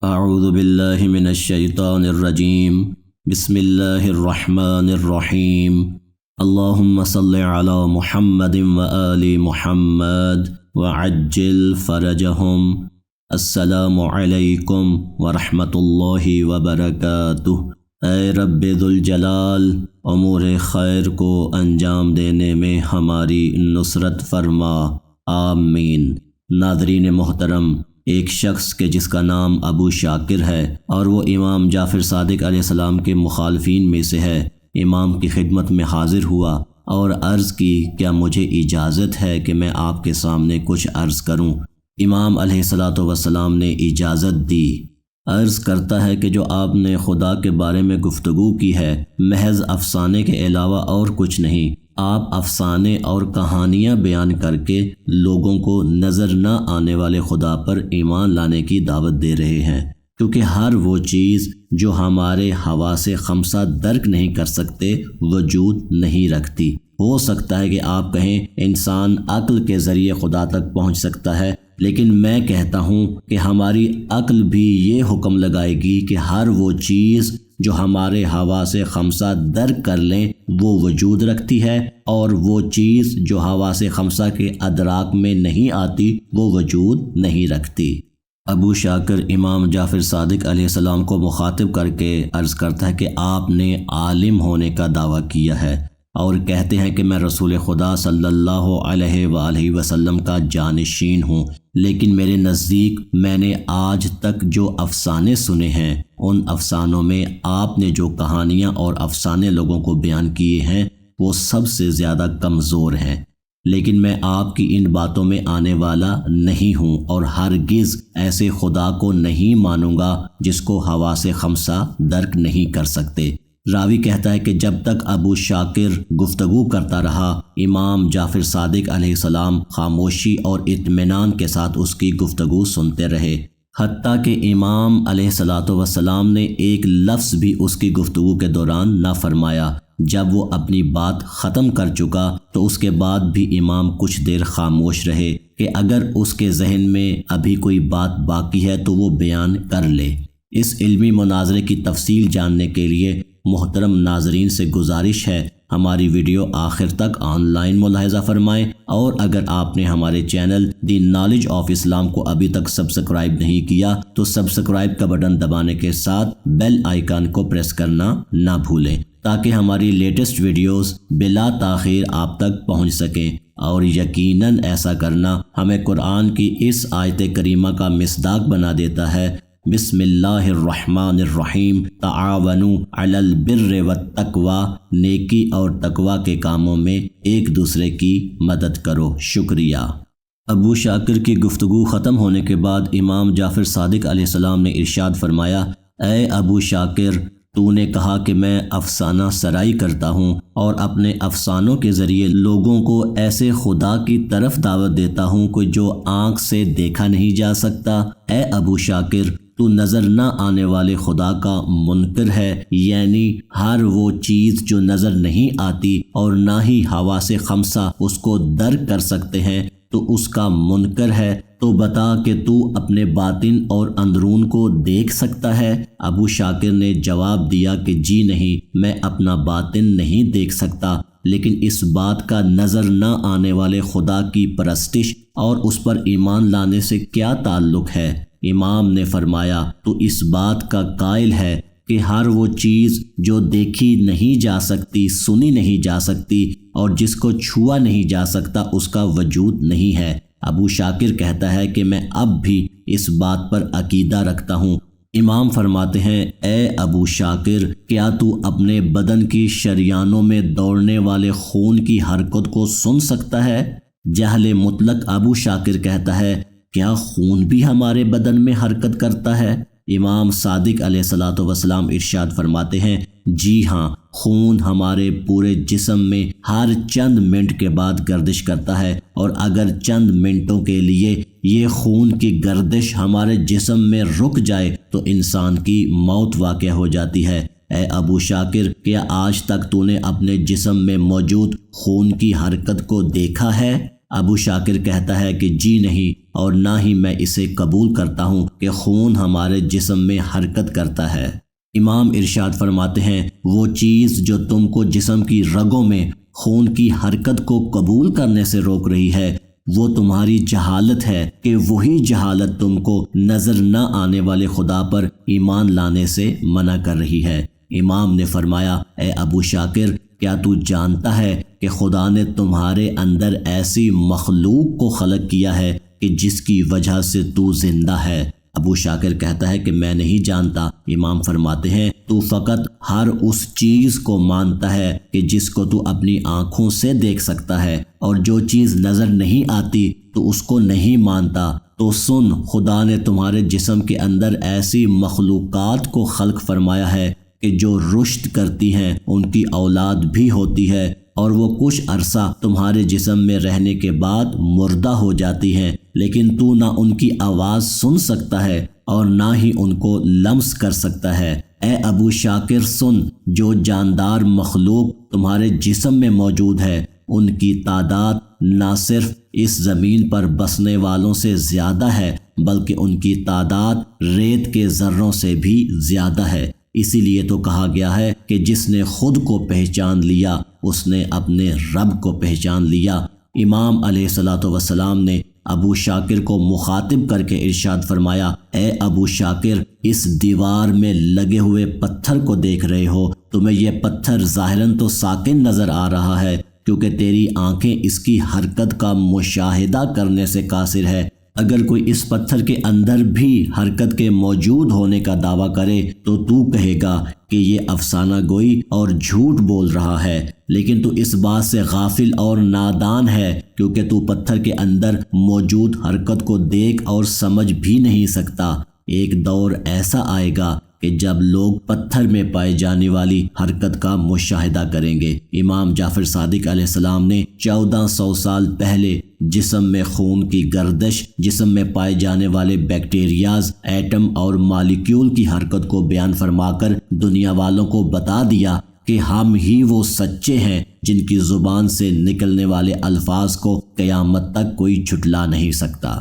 اعوذ باللہ من الشیطان الرجیم بسم اللہ الرحمن الرحیم اللہم صلی علی محمد وآل محمد وعجل فرجہم۔ السلام علیکم ورحمۃ اللہ وبرکاتہ۔ اے رب ذوالجلال، امور خیر کو انجام دینے میں ہماری نصرت فرما، آمین۔ ناظرین محترم، ایک شخص کے جس کا نام ابو شاکر ہے اور وہ امام جعفر صادق علیہ السلام کے مخالفین میں سے ہے، امام کی خدمت میں حاضر ہوا اور عرض کی، کیا مجھے اجازت ہے کہ میں آپ کے سامنے کچھ عرض کروں؟ امام علیہ السلام نے اجازت دی۔ عرض کرتا ہے کہ جو آپ نے خدا کے بارے میں گفتگو کی ہے، محض افسانے کے علاوہ اور کچھ نہیں۔ آپ افسانے اور کہانیاں بیان کر کے لوگوں کو نظر نہ آنے والے خدا پر ایمان لانے کی دعوت دے رہے ہیں، کیونکہ ہر وہ چیز جو ہمارے حواس خمسہ درک نہیں کر سکتے وجود نہیں رکھتی۔ ہو سکتا ہے کہ آپ کہیں انسان عقل کے ذریعے خدا تک پہنچ سکتا ہے، لیکن میں کہتا ہوں کہ ہماری عقل بھی یہ حکم لگائے گی کہ ہر وہ چیز جو ہمارے حواس خمسہ درک کر لیں وہ وجود رکھتی ہے، اور وہ چیز جو حواس خمسہ کے ادراک میں نہیں آتی وہ وجود نہیں رکھتی۔ ابو شاکر امام جعفر صادق علیہ السلام کو مخاطب کر کے عرض کرتا ہے کہ آپ نے عالم ہونے کا دعویٰ کیا ہے اور کہتے ہیں کہ میں رسول خدا صلی اللہ علیہ وآلہ وسلم کا جانشین ہوں، لیکن میرے نزدیک میں نے آج تک جو افسانے سنے ہیں ان افسانوں میں آپ نے جو کہانیاں اور افسانے لوگوں کو بیان کیے ہیں وہ سب سے زیادہ کمزور ہیں، لیکن میں آپ کی ان باتوں میں آنے والا نہیں ہوں اور ہرگز ایسے خدا کو نہیں مانوں گا جس کو حواس خمسہ درک نہیں کر سکتے۔ راوی کہتا ہے کہ جب تک ابو شاکر گفتگو کرتا رہا، امام جعفر صادق علیہ السلام خاموشی اور اطمینان کے ساتھ اس کی گفتگو سنتے رہے، حتیٰ کہ امام علیہ السلام نے ایک لفظ بھی اس کی گفتگو کے دوران نہ فرمایا۔ جب وہ اپنی بات ختم کر چکا تو اس کے بعد بھی امام کچھ دیر خاموش رہے کہ اگر اس کے ذہن میں ابھی کوئی بات باقی ہے تو وہ بیان کر لے۔ اس علمی مناظرے کی تفصیل جاننے کے لیے محترم ناظرین سے گزارش ہے ہماری ویڈیو آخر تک آن لائن ملاحظہ فرمائیں، اور اگر آپ نے ہمارے چینل دی نالج آف اسلام کو ابھی تک سبسکرائب نہیں کیا تو سبسکرائب کا بٹن دبانے کے ساتھ بیل آئیکن کو پریس کرنا نہ بھولیں تاکہ ہماری لیٹسٹ ویڈیوز بلا تاخیر آپ تک پہنچ سکیں، اور یقیناً ایسا کرنا ہمیں قرآن کی اس آیت کریمہ کا مصداق بنا دیتا ہے، بسم اللہ الرحمن الرحیم، تعاونوا علی البر والتقوی، نیکی اور تقوی کے کاموں میں ایک دوسرے کی مدد کرو۔ شکریہ۔ ابو شاکر کی گفتگو ختم ہونے کے بعد امام جعفر صادق علیہ السلام نے ارشاد فرمایا، اے ابو شاکر، تو نے کہا کہ میں افسانہ سرائی کرتا ہوں اور اپنے افسانوں کے ذریعے لوگوں کو ایسے خدا کی طرف دعوت دیتا ہوں کہ جو آنکھ سے دیکھا نہیں جا سکتا۔ اے ابو شاکر، تو نظر نہ آنے والے خدا کا منکر ہے، یعنی ہر وہ چیز جو نظر نہیں آتی اور نہ ہی حواس خمسہ اس کو درک کر سکتے ہیں تو اس کا منکر ہے۔ تو بتا کہ تو اپنے باطن اور اندرون کو دیکھ سکتا ہے؟ ابو شاکر نے جواب دیا کہ جی نہیں، میں اپنا باطن نہیں دیکھ سکتا، لیکن اس بات کا نظر نہ آنے والے خدا کی پرستش اور اس پر ایمان لانے سے کیا تعلق ہے؟ امام نے فرمایا، تو اس بات کا قائل ہے کہ ہر وہ چیز جو دیکھی نہیں جا سکتی، سنی نہیں جا سکتی اور جس کو چھوا نہیں جا سکتا اس کا وجود نہیں ہے۔ ابو شاکر کہتا ہے کہ میں اب بھی اس بات پر عقیدہ رکھتا ہوں۔ امام فرماتے ہیں، اے ابو شاکر، کیا تو اپنے بدن کی شریانوں میں دوڑنے والے خون کی حرکت کو سن سکتا ہے؟ جہل مطلق ابو شاکر کہتا ہے، کیا خون بھی ہمارے بدن میں حرکت کرتا ہے؟ امام صادق علیہ السلام ارشاد فرماتے ہیں، جی ہاں، خون ہمارے پورے جسم میں ہر چند منٹ کے بعد گردش کرتا ہے، اور اگر چند منٹوں کے لیے یہ خون کی گردش ہمارے جسم میں رک جائے تو انسان کی موت واقع ہو جاتی ہے۔ اے ابو شاکر، کیا آج تک تو نے اپنے جسم میں موجود خون کی حرکت کو دیکھا ہے؟ ابو شاکر کہتا ہے کہ جی نہیں، اور نہ ہی میں اسے قبول کرتا ہوں کہ خون ہمارے جسم میں حرکت کرتا ہے۔ امام ارشاد فرماتے ہیں وہ چیز جو تم کو جسم کی رگوں میں خون کی حرکت کو قبول کرنے سے روک رہی ہے وہ تمہاری جہالت ہے کہ وہی جہالت تم کو نظر نہ آنے والے خدا پر ایمان لانے سے منع کر رہی ہے۔ امام نے فرمایا اے ابو شاکر کیا تو جانتا ہے کہ خدا نے تمہارے اندر ایسی مخلوق کو خلق کیا ہے کہ جس کی وجہ سے تو زندہ ہے؟ ابو شاکر کہتا ہے کہ میں نہیں جانتا۔ امام فرماتے ہیں تو فقط ہر اس چیز کو مانتا ہے کہ جس کو تو اپنی آنکھوں سے دیکھ سکتا ہے، اور جو چیز نظر نہیں آتی تو اس کو نہیں مانتا۔ تو سن، خدا نے تمہارے جسم کے اندر ایسی مخلوقات کو خلق فرمایا ہے کہ جو رشد کرتی ہیں، ان کی اولاد بھی ہوتی ہے، اور وہ کچھ عرصہ تمہارے جسم میں رہنے کے بعد مردہ ہو جاتی ہیں، لیکن تو نہ ان کی آواز سن سکتا ہے اور نہ ہی ان کو لمس کر سکتا ہے۔ اے ابو شاکر سن، جو جاندار مخلوق تمہارے جسم میں موجود ہے ان کی تعداد نہ صرف اس زمین پر بسنے والوں سے زیادہ ہے بلکہ ان کی تعداد ریت کے ذروں سے بھی زیادہ ہے۔ اسی لیے تو کہا گیا ہے کہ جس نے خود کو پہچان لیا اس نے اپنے رب کو پہچان لیا۔ امام علیہ الصلوۃ والسلام نے ابو شاکر کو مخاطب کر کے ارشاد فرمایا اے ابو شاکر اس دیوار میں لگے ہوئے پتھر کو دیکھ رہے ہو، تمہیں یہ پتھر ظاہراً تو ساکن نظر آ رہا ہے کیونکہ تیری آنکھیں اس کی حرکت کا مشاہدہ کرنے سے قاصر ہے۔ اگر کوئی اس پتھر کے اندر بھی حرکت کے موجود ہونے کا دعویٰ کرے تو کہے گا کہ یہ افسانہ گوئی اور جھوٹ بول رہا ہے، لیکن تو اس بات سے غافل اور نادان ہے کیونکہ تو پتھر کے اندر موجود حرکت کو دیکھ اور سمجھ بھی نہیں سکتا۔ ایک دور ایسا آئے گا کہ جب لوگ پتھر میں پائے جانے والی حرکت کا مشاہدہ کریں گے۔ امام جعفر صادق علیہ السلام نے 1400 سال پہلے جسم میں خون کی گردش، جسم میں پائے جانے والے بیکٹیریاز، ایٹم اور مالیکیول کی حرکت کو بیان فرما کر دنیا والوں کو بتا دیا کہ ہم ہی وہ سچے ہیں جن کی زبان سے نکلنے والے الفاظ کو قیامت تک کوئی جھٹلا نہیں سکتا۔